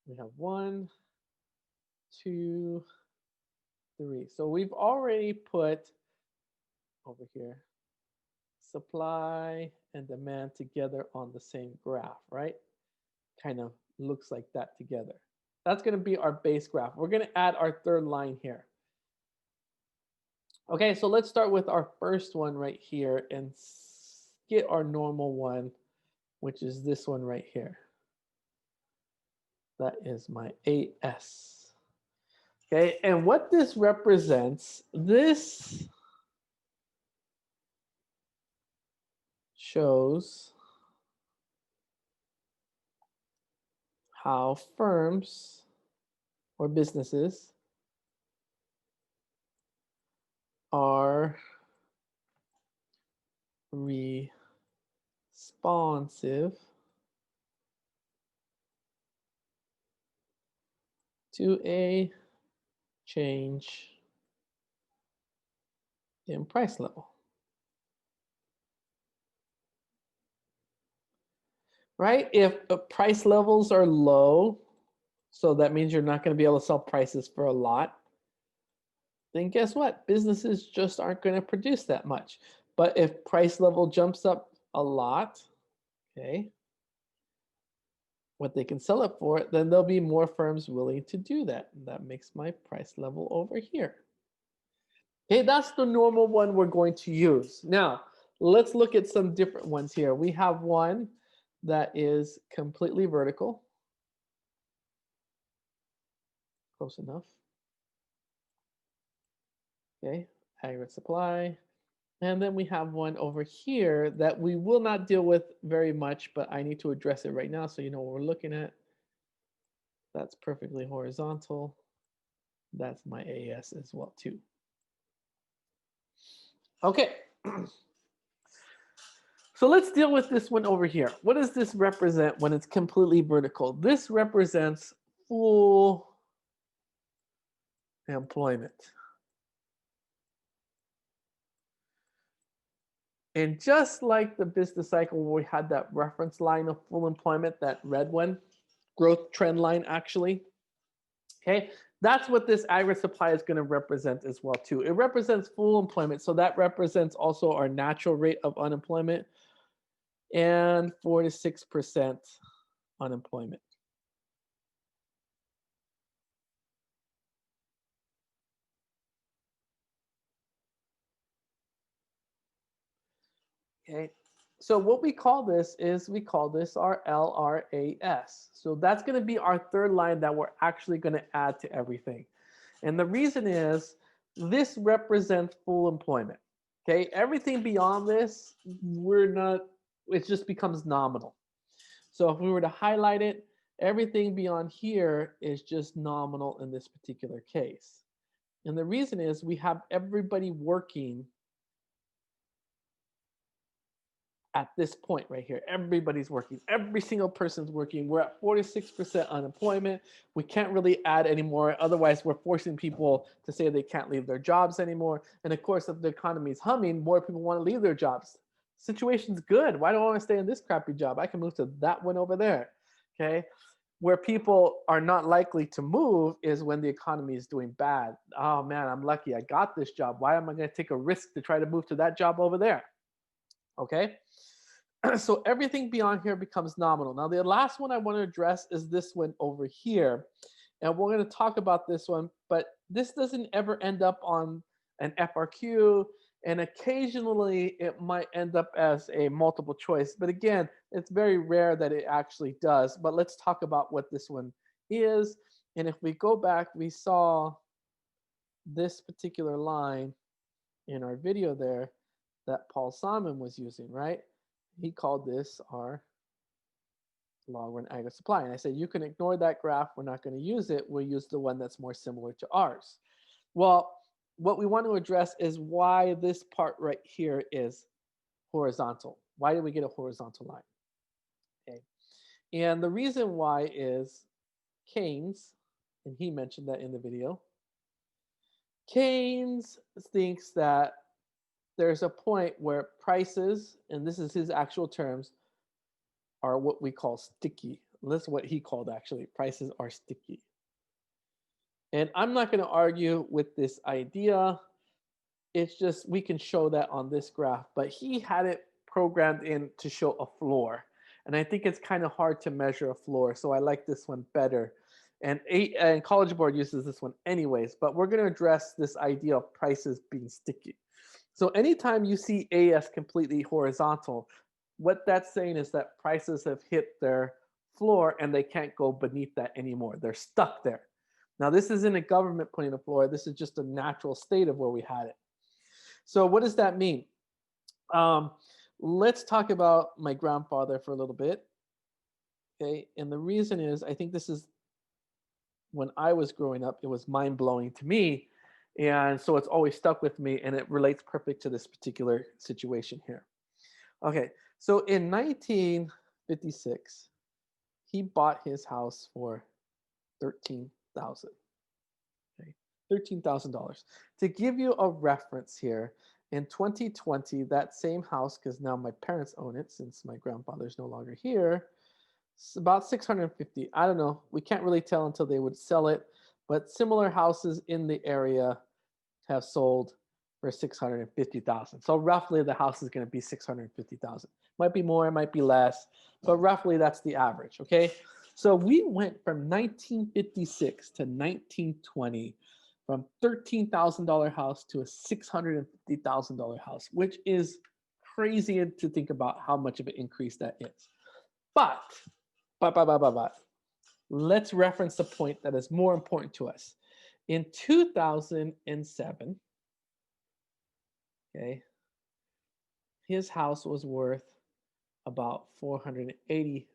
We have 1, 2, 3. So we've already put over here supply and demand together on the same graph, right? Kind of looks like that together. That's going to be our base graph. We're going to add our third line here. Okay, so let's start with our first one right here and get our normal one, which is this one right here. That is my AS. Okay, and what this represents, this shows how firms or businesses are responsive to a change in price level. Right? If price levels are low, so that means you're not going to be able to sell prices for a lot, then guess what? Businesses just aren't going to produce that much. But if price level jumps up a lot, okay, what they can sell it for, then there'll be more firms willing to do that. That makes my price level over here. Okay, that's the normal one we're going to use. Now, let's look at some different ones here. We have one that is completely vertical. Close enough. Okay, aggregate supply. And then we have one over here that we will not deal with very much, but I need to address it right now so you know what we're looking at. That's perfectly horizontal. That's my AS as well too. Okay. So let's deal with this one over here. What does this represent when it's completely vertical? This represents full employment. And just like the business cycle where we had that reference line of full employment, that red one, growth trend line actually, okay, that's what this aggregate supply is going to represent as well too. It represents full employment, so that represents also our natural rate of unemployment and 4 to 6% unemployment. Okay, so what we call this is we call this our LRAS. So that's going to be our third line that we're actually going to add to everything. And the reason is this represents full employment. Okay, everything beyond this, we're not, it just becomes nominal. So if we were to highlight it, everything beyond here is just nominal in this particular case. And the reason is we have everybody working at this point right here. Everybody's working. Every single person's working. We're at 46% unemployment. We can't really add anymore. Otherwise, we're forcing people to say they can't leave their jobs anymore. And of course, if the economy is humming, more people want to leave their jobs. Situation's good. Why do I want to stay in this crappy job? I can move to that one over there. Okay. Where people are not likely to move is when the economy is doing bad. Oh man, I'm lucky. I got this job. Why am I going to take a risk to try to move to that job over there? Okay. So everything beyond here becomes nominal. Now, the last one I want to address is this one over here. And we're going to talk about this one, but this doesn't ever end up on an FRQ. And occasionally it might end up as a multiple choice. But again, it's very rare that it actually does. But let's talk about what this one is. And if we go back, we saw this particular line in our video there that Paul Simon was using, right? He called this our long run aggregate supply. And I said, you can ignore that graph. We're not going to use it. We'll use the one that's more similar to ours. Well, what we want to address is why this part right here is horizontal. Why did we get a horizontal line? Okay. And the reason why is Keynes, and he mentioned that in the video, Keynes thinks that there's a point where prices, and this is his actual terms, are what we call sticky. That's what he called actually, prices are sticky. And I'm not going to argue with this idea. It's just we can show that on this graph, but he had it programmed in to show a floor. And I think it's kind of hard to measure a floor, so I like this one better. And College Board uses this one anyways, but we're going to address this idea of prices being sticky. So anytime you see A as completely horizontal, what that's saying is that prices have hit their floor and they can't go beneath that anymore. They're stuck there. Now, this isn't a government putting a floor. This is just a natural state of where we had it. So what does that mean? Um, let's talk about my grandfather for a little bit. Okay, and the reason is I think this is when I was growing up, it was mind blowing to me. And so it's always stuck with me and it relates perfect to this particular situation here. Okay, so in 1956, he bought his house for 13,000. Okay, $13,000. To give you a reference here, in 2020, that same house, because now my parents own it since my grandfather's no longer here, it's about 650. I don't know. We can't really tell until they would sell it, but similar houses in the area have sold for 650,000. So roughly the house is going to be 650,000. Might be more, it might be less, but roughly that's the average, okay? So we went from 1956 to 1920 from $13,000 house to a $650,000 house, which is crazy to think about how much of an increase that is. But, but, let's reference the point that is more important to us. In 2007, okay, his house was worth about $480,000.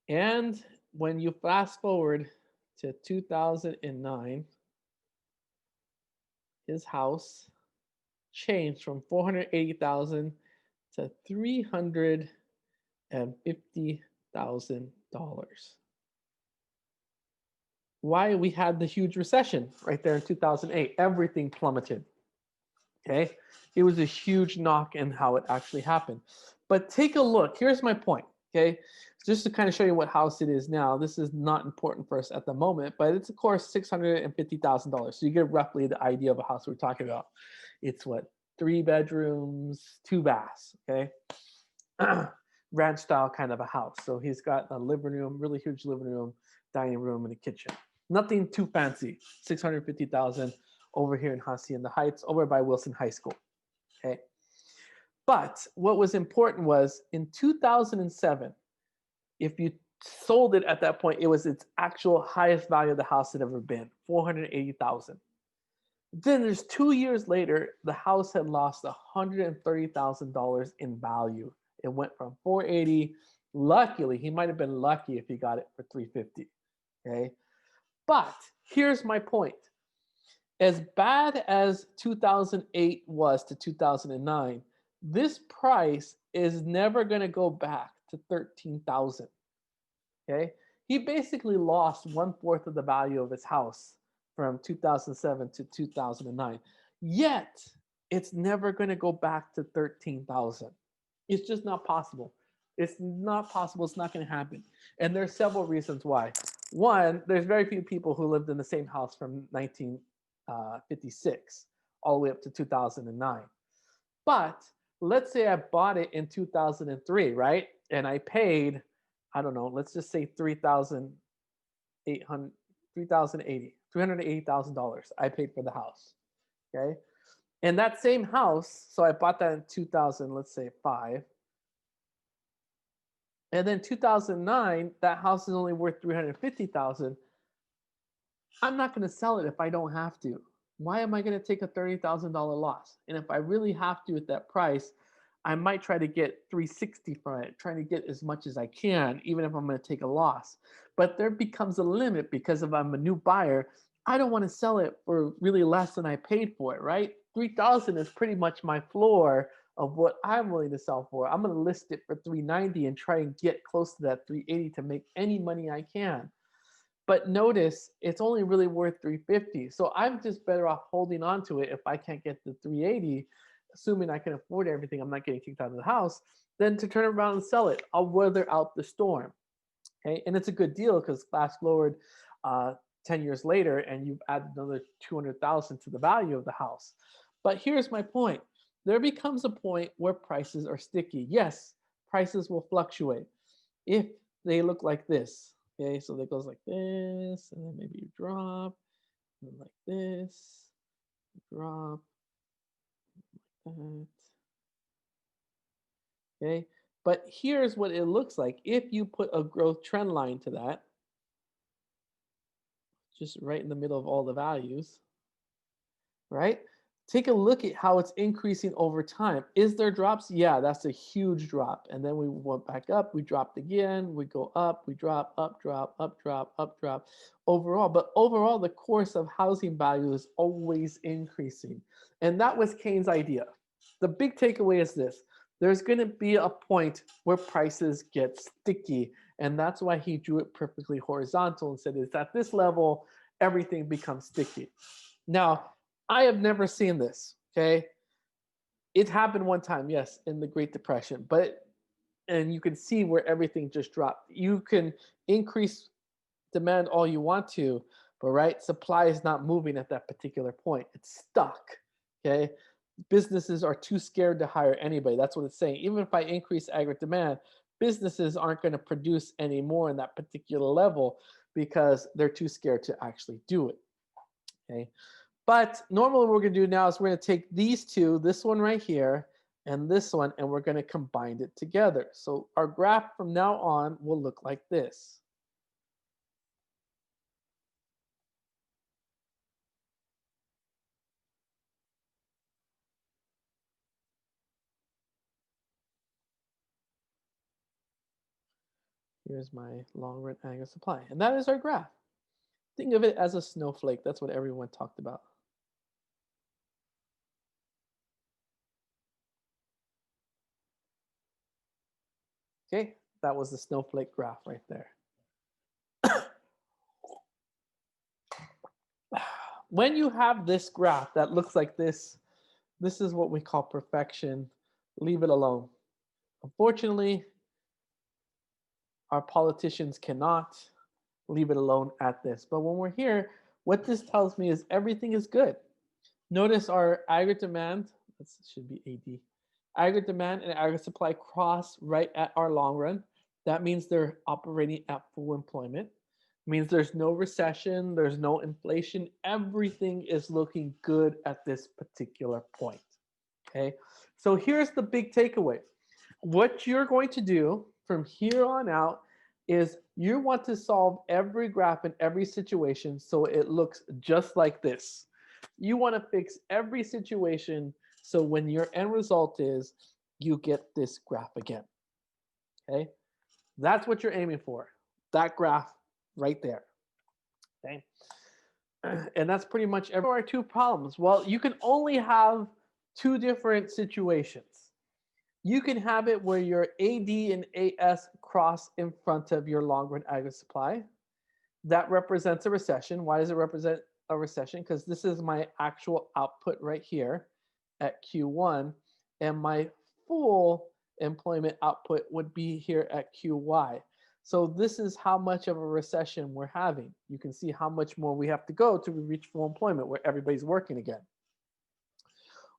And when you fast forward to 2009, his house changed from 480,000 to $350,000. Why? We had the huge recession right there in 2008. Everything plummeted. Okay, it was a huge knock in how it actually happened. But take a look. Here's my point. Okay, just to kind of show you what house it is now. This is not important for us at the moment, but it's of course $650,000. So you get roughly the idea of a house we're talking about. It's what, 3 bedrooms, 2 baths. Okay, ranch style kind of a house. So he's got a living room, really huge living room, dining room, and a kitchen. Nothing too fancy. 650,000 over here in Hacienda Heights, over by Wilson High School. Okay. But what was important was in 2007, if you sold it at that point, it was its actual highest value of the house had ever been, 480,000. Then there's 2 years later, the house had lost $130,000 in value. It went from 480. Luckily, he might have been lucky if he got it for 350. Okay. But here's my point. As bad as 2008 was to 2009, this price is never going to go back to 13,000. Okay? He basically lost 1/4 of the value of his house from 2007 to 2009. Yet, it's never going to go back to 13,000. It's just not possible. It's not possible. It's not going to happen. And there's several reasons why. One, there's very few people who lived in the same house from 1956 all the way up to 2009. But let's say I bought it in 2003, right? And I paid, I don't know, let's just say $380,000 I paid for the house. Okay. And that same house, so I bought that in 2000, let's say 5. And then 2009, that house is only worth 350,000. I'm not going to sell it if I don't have to. Why am I going to take a $30,000 loss? And if I really have to at that price, I might try to get 360 from it, trying to get as much as I can, even if I'm going to take a loss. But there becomes a limit because if I'm a new buyer, I don't want to sell it for really less than I paid for it, right? 3,000 is pretty much my floor of what I'm willing to sell for. I'm going to list it for 390 and try and get close to that 380 to make any money I can. But notice it's only really worth 350. So I'm just better off holding on to it if I can't get the 380 assuming I can afford everything, I'm not getting kicked out of the house, then to turn around and sell it, I'll weather out the storm. Okay, and it's a good deal because fast forward 10 years later, and you've added another 200,000 to the value of the house. But here's my point: there becomes a point where prices are sticky. Yes, prices will fluctuate if they look like this. Okay, so it goes like this, and then maybe you drop, and then like this, drop, like that. Okay, but here's what it looks like if you put a growth trend line to that, just right in the middle of all the values, right? Take a look at how it's increasing over time. Is there drops? Yeah, that's a huge drop. And then we went back up, we dropped again, we go up, we drop, up, drop, up, drop, up, drop overall. But overall, the course of housing value is always increasing. And that was Keynes' idea. The big takeaway is this: there's going to be a point where prices get sticky. And that's why he drew it perfectly horizontal and said, it's at this level, everything becomes sticky. Now, I have never seen this, okay? It happened one time, yes, in the Great Depression, and you can see where everything just dropped. You can increase demand all you want to, but right, supply is not moving at that particular point. It's stuck, okay? Businesses are too scared to hire anybody. That's what it's saying. Even if I increase aggregate demand, businesses aren't going to produce anymore in that particular level because they're too scared to actually do it, okay? But normally what we're going to do now is we're going to take these two, this one right here, and this one, and we're going to combine it together. So our graph from now on will look like this. Here's my long run annual supply. And that is our graph. Think of it as a snowflake. That's what everyone talked about. Okay, that was the snowflake graph right there. When you have this graph that looks like this is what we call perfection. Leave it alone. Unfortunately, our politicians cannot leave it alone at this. But when we're here, what this tells me is everything is good. Notice our aggregate demand, this should be AD, aggregate demand and aggregate supply cross right at our long run. That means they're operating at full employment. It means there's no recession, there's no inflation. Everything is looking good at this particular point. Okay, so here's the big takeaway. What you're going to do from here on out is you want to solve every graph in every situation so it looks just like this. You want to fix every situation so when your end result is you get this graph again. Okay, that's what you're aiming for. That graph right there. Okay, and that's pretty much every. There are two problems. Well, you can only have two different situations. You can have it where your AD and AS cross in front of your long run aggregate supply. That represents a recession. Why does it represent a recession? Because this is my actual output right here at Q1, and my full employment output would be here at QY. So this is how much of a recession we're having. You can see how much more we have to go to reach full employment where everybody's working again.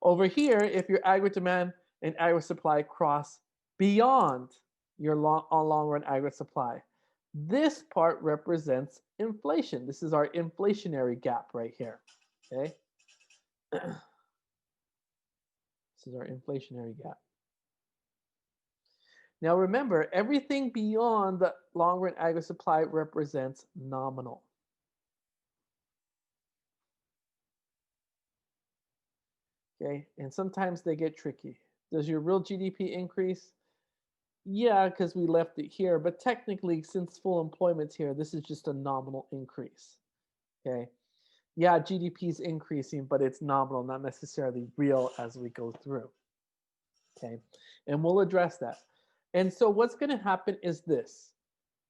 Over here, if your aggregate demand and aggregate supply cross beyond your long run aggregate supply, this part represents inflation. This is our inflationary gap right here. Okay. This is our inflationary gap. Now remember, everything beyond the long run aggregate supply represents nominal. Okay, and sometimes they get tricky. Does your real GDP increase? Yeah, because we left it here, but technically, since full employment's here, this is just a nominal increase. Okay, yeah, GDP is increasing, but it's nominal, not necessarily real as we go through. Okay, and we'll address that. And so what's going to happen is this.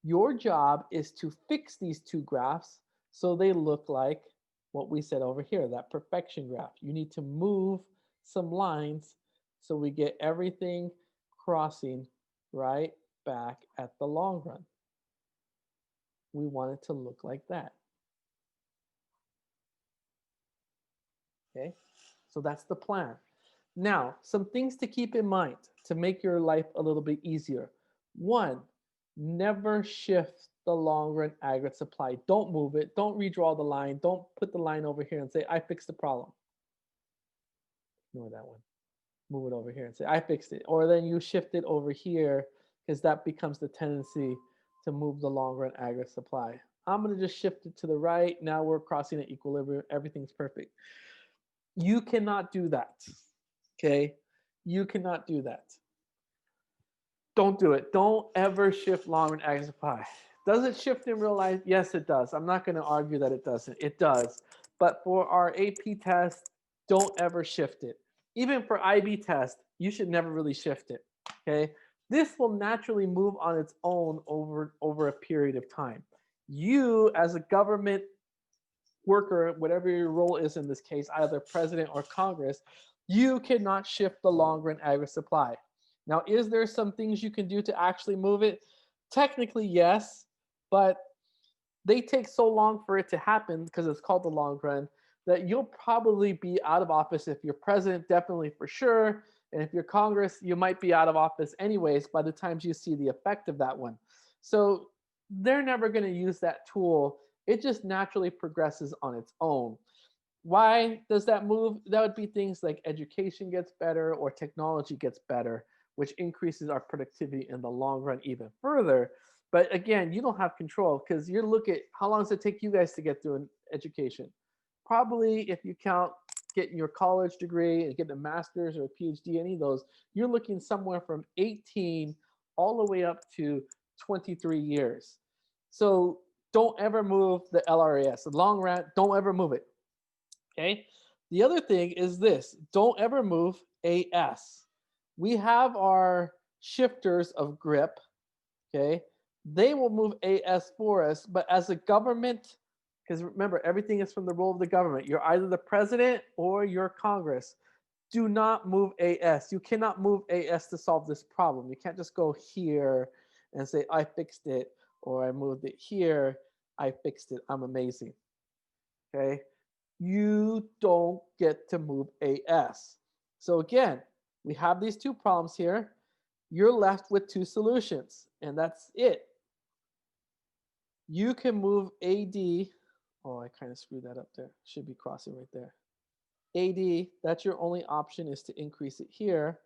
Your job is to fix these two graphs so they look like what we said over here, that perfection graph. You need to move some lines so we get everything crossing right back at the long run. We want it to look like that. Okay, so that's the plan. Now, some things to keep in mind to make your life a little bit easier. One, never shift the long run aggregate supply. Don't move it. Don't redraw the line. Don't put the line over here and say, I fixed the problem. Ignore that one. Move it over here and say, I fixed it. Or then you shift it over here because that becomes the tendency to move the long run aggregate supply. I'm going to just shift it to the right. Now we're crossing at equilibrium. Everything's perfect. You cannot do that. Okay? You cannot do that. Don't do it. Don't ever shift long run aggregate supply. Does it shift in real life? Yes, it does. I'm not going to argue that it doesn't. It does. But for our AP test, don't ever shift it. Even for IB test, you should never really shift it. Okay? This will naturally move on its own over a period of time. You, as a government worker, whatever your role is in this case, either president or Congress, you cannot shift the long run aggregate supply. Now, is there some things you can do to actually move it? Technically, yes, but they take so long for it to happen because it's called the long run that you'll probably be out of office. If you're president, definitely for sure. And if you're Congress, you might be out of office anyways by the time you see the effect of that one. So they're never going to use that tool. It just naturally progresses on its own. Why does that move? That would be things like education gets better or technology gets better, which increases our productivity in the long run even further. But again, you don't have control because you look at how long does it take you guys to get through an education? Probably, if you count getting your college degree and getting a master's or a PhD, any of those, you're looking somewhere from 18 all the way up to 23 years. So don't ever move the LRAS. The long run, don't ever move it. Okay. The other thing is this: don't ever move AS. We have our shifters of grip. Okay. They will move AS for us, but as a government, because remember, everything is from the role of the government. You're either the president or you're Congress. Do not move AS. You cannot move AS to solve this problem. You can't just go here and say, I fixed it, or I moved it here. I fixed it. I'm amazing. Okay. You don't get to move AS. So again, we have these two problems here. You're left with two solutions, and that's it. You can move AD. Oh, I kind of screwed that up there. Should be crossing right there. AD, that's your only option, is to increase it here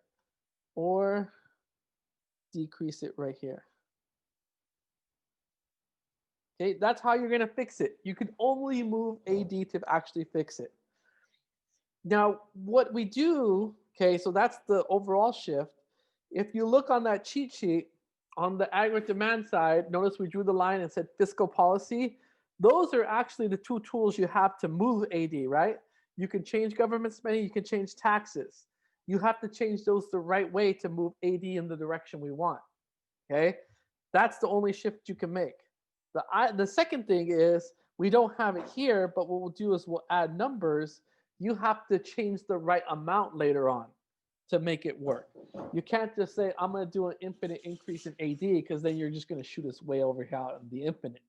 or decrease it right here. Okay, that's how you're going to fix it. You can only move AD to actually fix it. Now, what we do, okay, so that's the overall shift. If you look on that cheat sheet, on the aggregate demand side, notice we drew the line and said fiscal policy. Those are actually the two tools you have to move AD, right? You can change government spending, you can change taxes. You have to change those the right way to move AD in the direction we want, okay? That's the only shift you can make. The second thing is, we don't have it here, but what we'll do is we'll add numbers. You have to change the right amount later on to make it work. You can't just say, I'm going to do an infinite increase in AD, because then you're just going to shoot us way over here out in the infinite.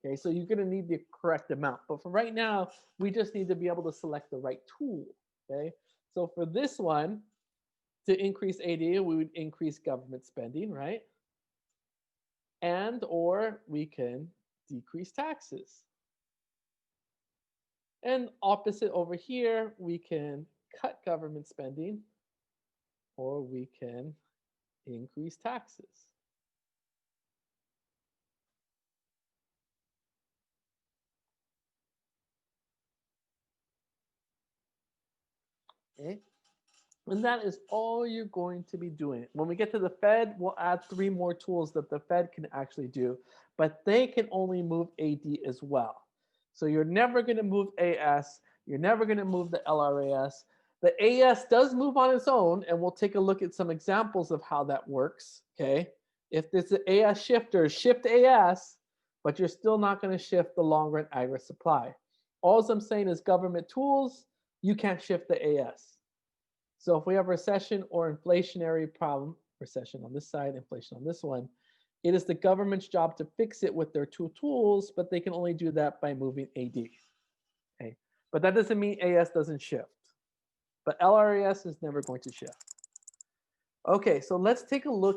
Okay, so you're going to need the correct amount. But for right now, we just need to be able to select the right tool. Okay, so for this one, to increase AD, we would increase government spending, right? And or we can decrease taxes. And opposite over here, we can cut government spending, or we can increase taxes. Okay? And that is all you're going to be doing. When we get to the Fed, we'll add 3 more tools that the Fed can actually do, but they can only move AD as well. So you're never going to move AS. You're never going to move the LRAS. The AS does move on its own, and we'll take a look at some examples of how that works. Okay, if this is AS shifter, shift AS, but you're still not going to shift the long run aggregate supply. All I'm saying is government tools, you can't shift the AS. So if we have recession or inflationary problem, recession on this side, inflation on this one, it is the government's job to fix it with their two tools, but they can only do that by moving AD. Okay. But that doesn't mean AS doesn't shift. But LRAS is never going to shift. Okay, so let's take a look